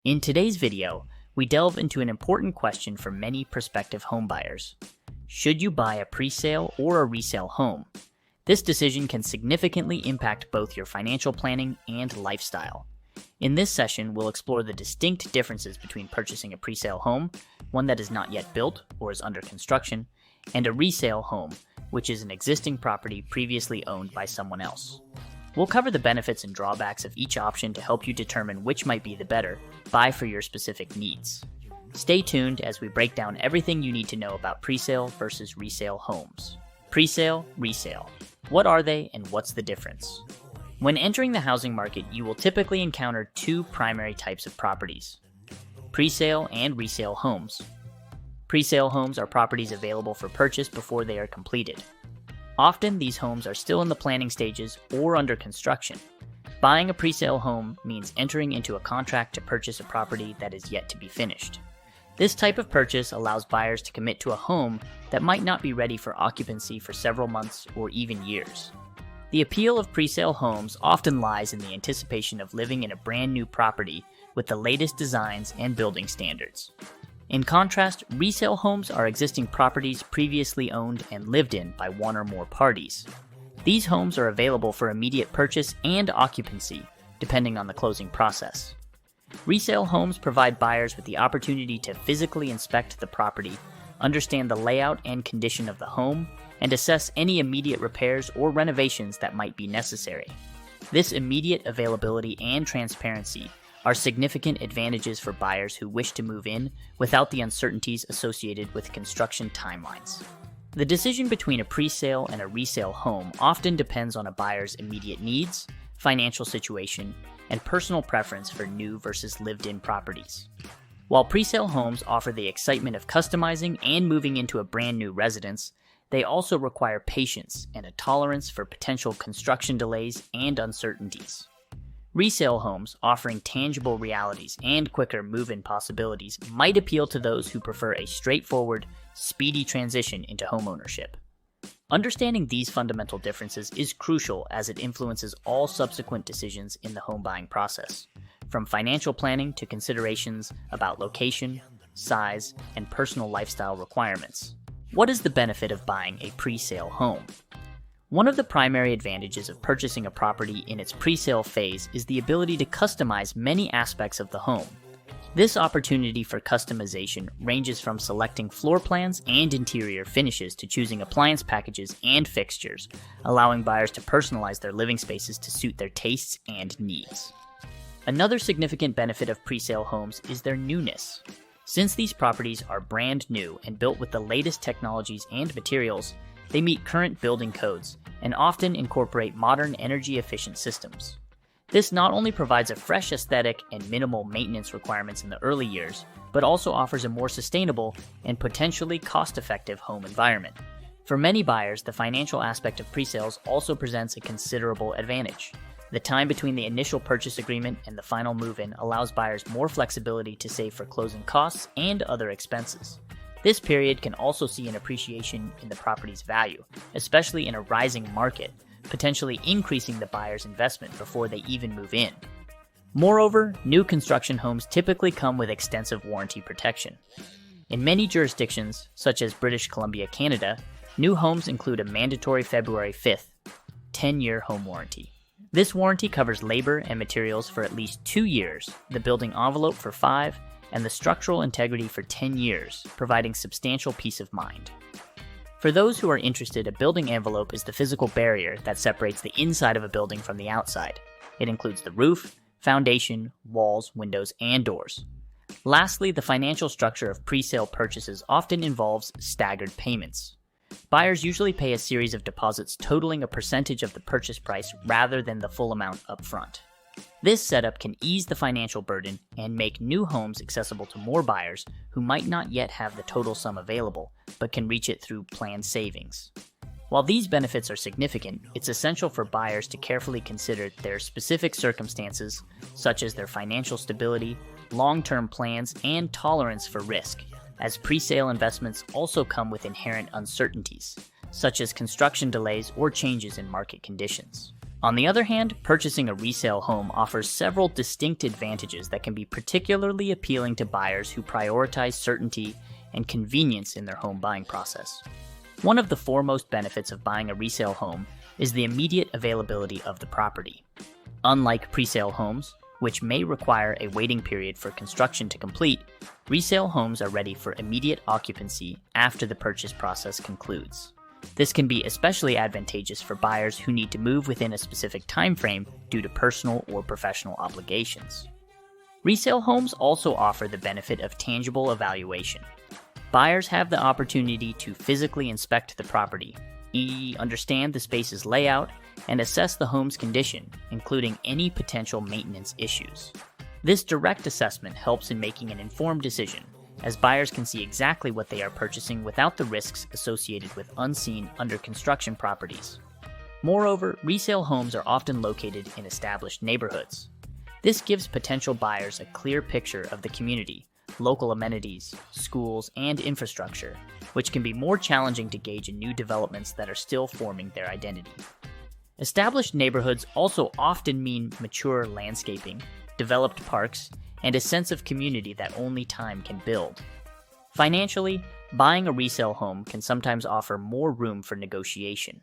In today's video, we delve into an important question for many prospective homebuyers. Should you buy a pre-sale or a resale home? This decision can significantly impact both your financial planning and lifestyle. In this session, we'll explore the distinct differences between purchasing a pre-sale home, one that is not yet built or is under construction, and a resale home, which is an existing property previously owned by someone else. We'll cover the benefits and drawbacks of each option to help you determine which might be the better buy for your specific needs. Stay tuned as we break down everything you need to know about pre-sale versus resale homes. Pre-sale, resale. What are they and what's the difference? When entering the housing market, you will typically encounter two primary types of properties: pre-sale and resale homes. Pre-sale homes are properties available for purchase before they are completed. Often, these homes are still in the planning stages or under construction. Buying a pre-sale home means entering into a contract to purchase a property that is yet to be finished. This type of purchase allows buyers to commit to a home that might not be ready for occupancy for several months or even years. The appeal of pre-sale homes often lies in the anticipation of living in a brand new property with the latest designs and building standards. In contrast, resale homes are existing properties previously owned and lived in by one or more parties. These homes are available for immediate purchase and occupancy, depending on the closing process. Resale homes provide buyers with the opportunity to physically inspect the property, understand the layout and condition of the home, and assess any immediate repairs or renovations that might be necessary. This immediate availability and transparency are significant advantages for buyers who wish to move in without the uncertainties associated with construction timelines. The decision between a pre-sale and a resale home often depends on a buyer's immediate needs, financial situation, and personal preference for new versus lived-in properties. While pre-sale homes offer the excitement of customizing and moving into a brand new residence, they also require patience and a tolerance for potential construction delays and uncertainties. Resale homes, offering tangible realities and quicker move-in possibilities, might appeal to those who prefer a straightforward, speedy transition into homeownership. Understanding these fundamental differences is crucial as it influences all subsequent decisions in the home buying process, from financial planning to considerations about location, size, and personal lifestyle requirements. What is the benefit of buying a pre-sale home? One of the primary advantages of purchasing a property in its pre-sale phase is the ability to customize many aspects of the home. This opportunity for customization ranges from selecting floor plans and interior finishes to choosing appliance packages and fixtures, allowing buyers to personalize their living spaces to suit their tastes and needs. Another significant benefit of pre-sale homes is their newness. Since these properties are brand new and built with the latest technologies and materials, they meet current building codes and often incorporate modern energy-efficient systems. This not only provides a fresh aesthetic and minimal maintenance requirements in the early years, but also offers a more sustainable and potentially cost-effective home environment. For many buyers, the financial aspect of pre-sales also presents a considerable advantage. The time between the initial purchase agreement and the final move-in allows buyers more flexibility to save for closing costs and other expenses. This period can also see an appreciation in the property's value, especially in a rising market, potentially increasing the buyer's investment before they even move in. Moreover, new construction homes typically come with extensive warranty protection. In many jurisdictions, such as British Columbia, Canada, new homes include a mandatory February 5th, 10-year home warranty. This warranty covers labor and materials for at least 2 years, the building envelope for 5, and the structural integrity for 10 years, providing substantial peace of mind. For those who are interested, a building envelope is the physical barrier that separates the inside of a building from the outside. It includes the roof, foundation, walls, windows, and doors. Lastly, the financial structure of pre-sale purchases often involves staggered payments. Buyers usually pay a series of deposits totaling a percentage of the purchase price rather than the full amount up front. This setup can ease the financial burden and make new homes accessible to more buyers who might not yet have the total sum available, but can reach it through planned savings. While these benefits are significant, it's essential for buyers to carefully consider their specific circumstances, such as their financial stability, long-term plans, and tolerance for risk, as pre-sale investments also come with inherent uncertainties, such as construction delays or changes in market conditions. On the other hand, purchasing a resale home offers several distinct advantages that can be particularly appealing to buyers who prioritize certainty and convenience in their home buying process. One of the foremost benefits of buying a resale home is the immediate availability of the property. Unlike presale homes, which may require a waiting period for construction to complete, resale homes are ready for immediate occupancy after the purchase process concludes. This can be especially advantageous for buyers who need to move within a specific time frame due to personal or professional obligations. Resale homes also offer the benefit of tangible evaluation. Buyers have the opportunity to physically inspect the property, understand the space's layout, and assess the home's condition, including any potential maintenance issues. This direct assessment helps in making an informed decision, as buyers can see exactly what they are purchasing without the risks associated with unseen under-construction properties. Moreover, resale homes are often located in established neighborhoods. This gives potential buyers a clear picture of the community, local amenities, schools, and infrastructure, which can be more challenging to gauge in new developments that are still forming their identity. Established neighborhoods also often mean mature landscaping, developed parks, and a sense of community that only time can build. Financially, buying a resale home can sometimes offer more room for negotiation.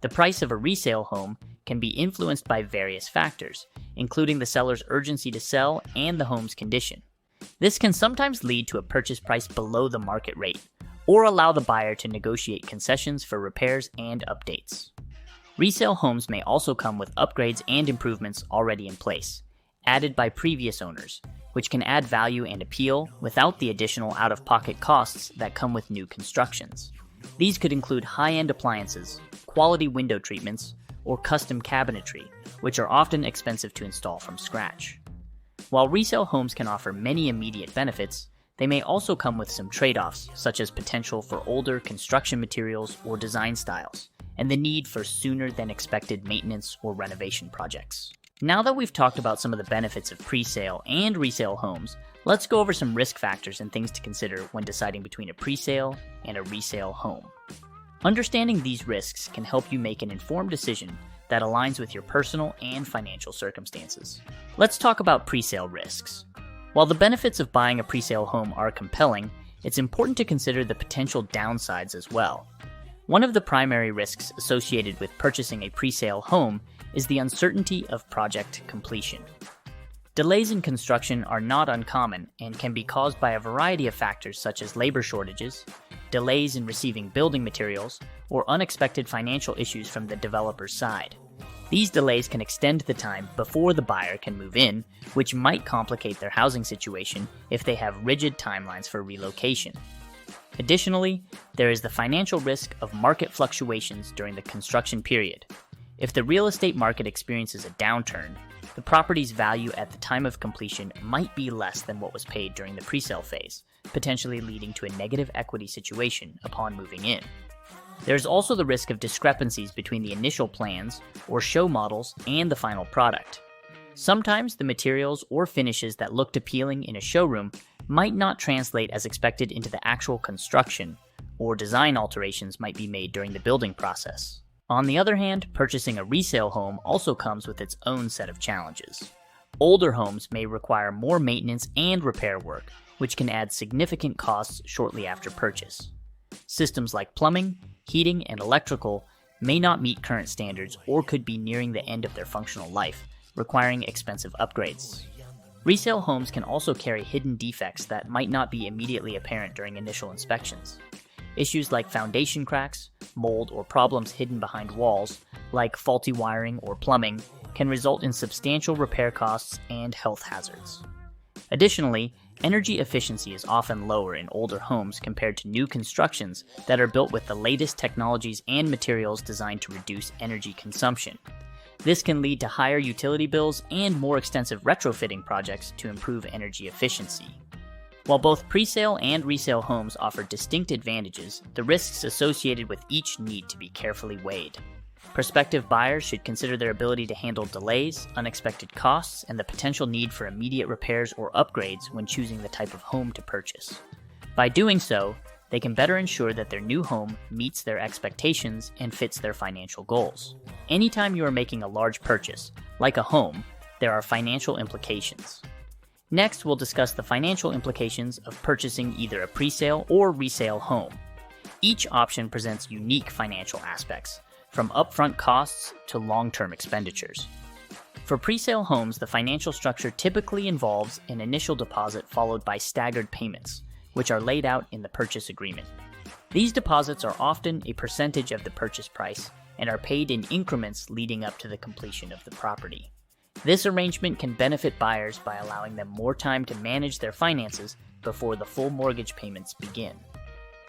The price of a resale home can be influenced by various factors, including the seller's urgency to sell and the home's condition. This can sometimes lead to a purchase price below the market rate, or allow the buyer to negotiate concessions for repairs and updates. Resale homes may also come with upgrades and improvements already in place, added by previous owners, which can add value and appeal without the additional out-of-pocket costs that come with new constructions. These could include high-end appliances, quality window treatments, or custom cabinetry, which are often expensive to install from scratch. While resale homes can offer many immediate benefits, they may also come with some trade-offs, such as potential for older construction materials or design styles, and the need for sooner-than-expected maintenance or renovation projects. Now that we've talked about some of the benefits of presale and resale homes, let's go over some risk factors and things to consider when deciding between a presale and a resale home. Understanding these risks can help you make an informed decision that aligns with your personal and financial circumstances. Let's talk about presale risks. While the benefits of buying a presale home are compelling, it's important to consider the potential downsides as well. One of the primary risks associated with purchasing a presale home is the uncertainty of project completion. Delays in construction are not uncommon and can be caused by a variety of factors such as labor shortages, delays in receiving building materials, or unexpected financial issues from the developer's side. These delays can extend the time before the buyer can move in, which might complicate their housing situation if they have rigid timelines for relocation. Additionally, there is the financial risk of market fluctuations during the construction period. If the real estate market experiences a downturn, the property's value at the time of completion might be less than what was paid during the presale phase, potentially leading to a negative equity situation upon moving in. There's also the risk of discrepancies between the initial plans or show models and the final product. Sometimes the materials or finishes that looked appealing in a showroom might not translate as expected into the actual construction, or design alterations might be made during the building process. On the other hand, purchasing a resale home also comes with its own set of challenges. Older homes may require more maintenance and repair work, which can add significant costs shortly after purchase. Systems like plumbing, heating, and electrical may not meet current standards or could be nearing the end of their functional life, requiring expensive upgrades. Resale homes can also carry hidden defects that might not be immediately apparent during initial inspections. Issues like foundation cracks, mold, or problems hidden behind walls, like faulty wiring or plumbing, can result in substantial repair costs and health hazards. Additionally, energy efficiency is often lower in older homes compared to new constructions that are built with the latest technologies and materials designed to reduce energy consumption. This can lead to higher utility bills and more extensive retrofitting projects to improve energy efficiency. While both presale and resale homes offer distinct advantages, the risks associated with each need to be carefully weighed. Prospective buyers should consider their ability to handle delays, unexpected costs, and the potential need for immediate repairs or upgrades when choosing the type of home to purchase. By doing so, they can better ensure that their new home meets their expectations and fits their financial goals. Anytime you are making a large purchase, like a home, there are financial implications. Next, we'll discuss the financial implications of purchasing either a presale or resale home. Each option presents unique financial aspects, from upfront costs to long-term expenditures. For presale homes, the financial structure typically involves an initial deposit followed by staggered payments, which are laid out in the purchase agreement. These deposits are often a percentage of the purchase price and are paid in increments leading up to the completion of the property. This arrangement can benefit buyers by allowing them more time to manage their finances before the full mortgage payments begin.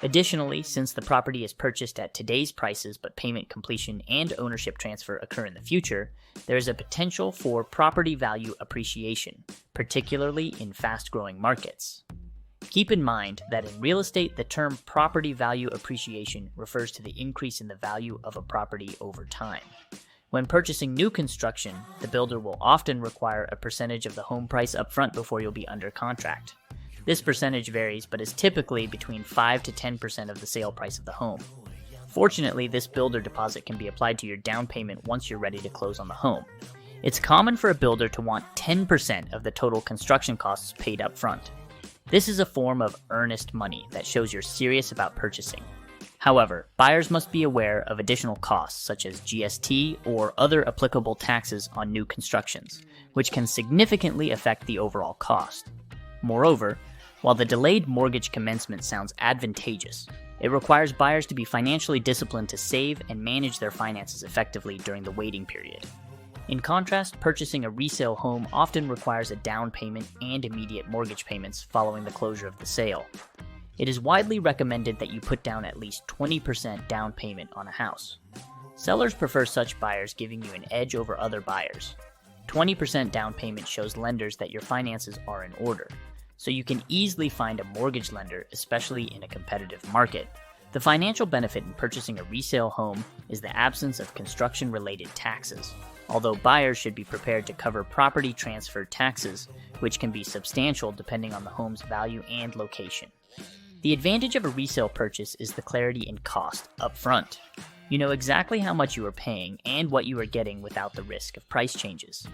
Additionally, since the property is purchased at today's prices but payment completion and ownership transfer occur in the future, there is a potential for property value appreciation, particularly in fast-growing markets. Keep in mind that in real estate, the term property value appreciation refers to the increase in the value of a property over time. When purchasing new construction, the builder will often require a percentage of the home price upfront before you'll be under contract. This percentage varies, but is typically between 5 to 10% of the sale price of the home. Fortunately, this builder deposit can be applied to your down payment once you're ready to close on the home. It's common for a builder to want 10% of the total construction costs paid up front. This is a form of earnest money that shows you're serious about purchasing. However, buyers must be aware of additional costs such as GST or other applicable taxes on new constructions, which can significantly affect the overall cost. Moreover, while the delayed mortgage commencement sounds advantageous, it requires buyers to be financially disciplined to save and manage their finances effectively during the waiting period. In contrast, purchasing a resale home often requires a down payment and immediate mortgage payments following the closure of the sale. It is widely recommended that you put down at least 20% down payment on a house. Sellers prefer such buyers, giving you an edge over other buyers. 20% down payment shows lenders that your finances are in order, so you can easily find a mortgage lender, especially in a competitive market. The financial benefit in purchasing a resale home is the absence of construction-related taxes, although buyers should be prepared to cover property transfer taxes, which can be substantial depending on the home's value and location. The advantage of a resale purchase is the clarity in cost up front. You know exactly how much you are paying and what you are getting without the risk of price changes.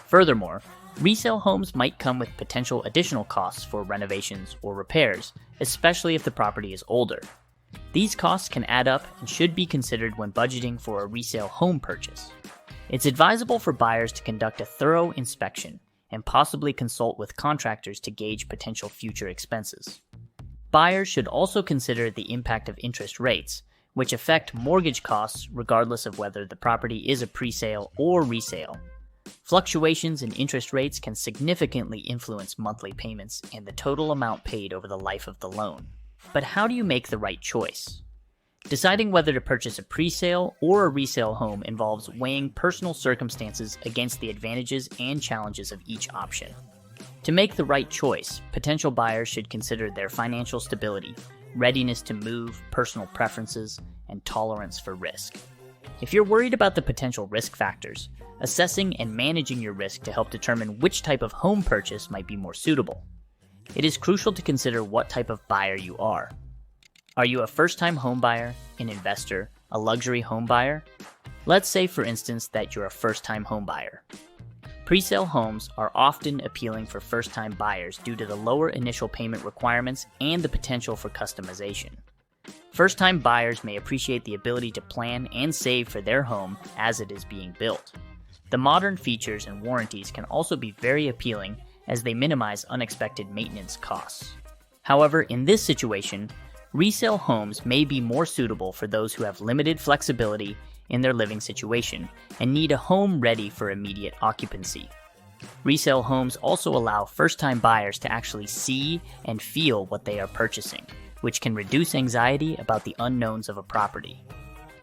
Furthermore, resale homes might come with potential additional costs for renovations or repairs, especially if the property is older. These costs can add up and should be considered when budgeting for a resale home purchase. It's advisable for buyers to conduct a thorough inspection and possibly consult with contractors to gauge potential future expenses. Buyers should also consider the impact of interest rates, which affect mortgage costs regardless of whether the property is a presale or resale. Fluctuations in interest rates can significantly influence monthly payments and the total amount paid over the life of the loan. But how do you make the right choice? Deciding whether to purchase a presale or a resale home involves weighing personal circumstances against the advantages and challenges of each option. To make the right choice, potential buyers should consider their financial stability, readiness to move, personal preferences, and tolerance for risk. If you're worried about the potential risk factors, assessing and managing your risk to help determine which type of home purchase might be more suitable. It is crucial to consider what type of buyer you are. Are you a first-time home buyer, an investor, a luxury home buyer? Let's say, for instance, that you're a first-time home buyer. Presale homes are often appealing for first-time buyers due to the lower initial payment requirements and the potential for customization. First-time buyers may appreciate the ability to plan and save for their home as it is being built. The modern features and warranties can also be very appealing as they minimize unexpected maintenance costs. However, in this situation, resale homes may be more suitable for those who have limited flexibility in their living situation and need a home ready for immediate occupancy. Resale homes also allow first-time buyers to actually see and feel what they are purchasing, which can reduce anxiety about the unknowns of a property.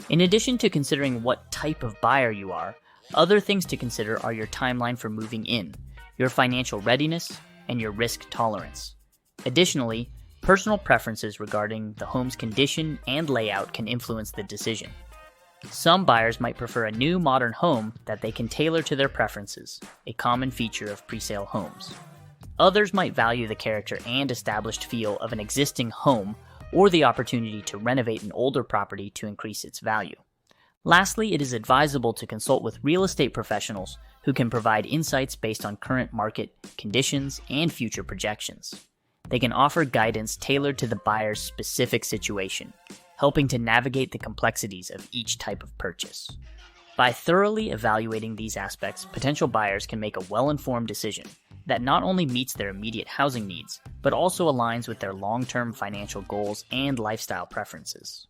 In addition to considering what type of buyer you are, other things to consider are your timeline for moving in, your financial readiness, and your risk tolerance. Additionally, personal preferences regarding the home's condition and layout can influence the decision. Some buyers might prefer a new modern home that they can tailor to their preferences, a common feature of presale homes. Others might value the character and established feel of an existing home or the opportunity to renovate an older property to increase its value. Lastly, it is advisable to consult with real estate professionals who can provide insights based on current market conditions and future projections. They can offer guidance tailored to the buyer's specific situation, helping to navigate the complexities of each type of purchase. By thoroughly evaluating these aspects, potential buyers can make a well-informed decision that not only meets their immediate housing needs, but also aligns with their long-term financial goals and lifestyle preferences.